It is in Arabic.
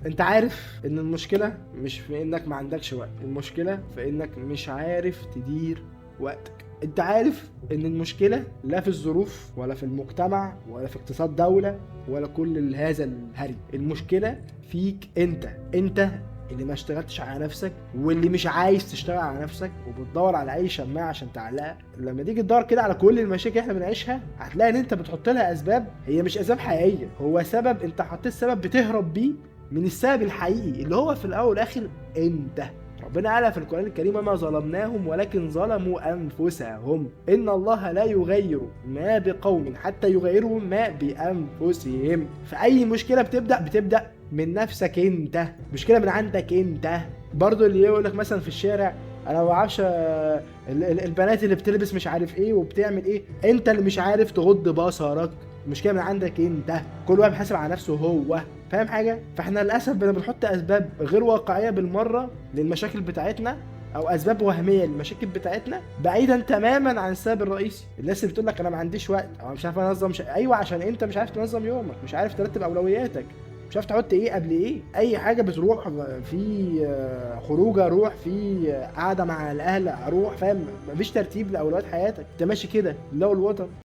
انت عارف ان المشكلة مش في انك ما عندكش وقت، المشكلة في انك مش عارف تدير وقتك. انت عارف ان المشكلة لا في الظروف ولا في المجتمع ولا في اقتصاد دولة ولا كل هذا الهري، المشكلة فيك انت اللي ما اشتغلتش على نفسك، واللي مش عايز تشتغل على نفسك وبتدور على اي شماعه عشان تعلقها. لما تيجي تدور كده على كل المشاكل احنا بنعيشها هتلاقي ان انت بتحط لها اسباب هي مش اسباب حقيقيه، هو سبب انت حطيت سبب بتهرب بيه من السبب الحقيقي اللي هو في الاول والاخر انت. ربنا قالها في القرآن الكريم: وما ظلمناهم ولكن ظلموا أنفسهم إن الله لا يغير ما بقوم حتى يغيروا ما بأنفسهم. فأي مشكلة بتبدأ من نفسك انت، مشكلة من عندك انت. برضو اللي يقول لك مثلا في الشارع انا ما بعرفش البنات اللي بتلبس مش عارف ايه وبتعمل ايه، انت اللي مش عارف تغض بصرك، المشكله من عندك انت. كل واحد بيحاسب على نفسه هو، فاهم حاجه؟ فاحنا للاسف بنحط اسباب غير واقعيه بالمره للمشاكل بتاعتنا، او اسباب وهميه للمشاكل بتاعتنا بعيدا تماما عن السبب الرئيسي. الناس اللي بتقول لك انا ما عنديش وقت او مش عارف انظم ايوه، عشان انت مش عارف تنظم يومك، مش عارف ترتب اولوياتك، مش عارف تحط ايه قبل ايه. اي حاجه بتروح في خروجه اروح، في قاعده مع الاهل اروح، فاهم؟ مفيش ترتيب لاولويات حياتك، انت ماشي كده لو الوطن.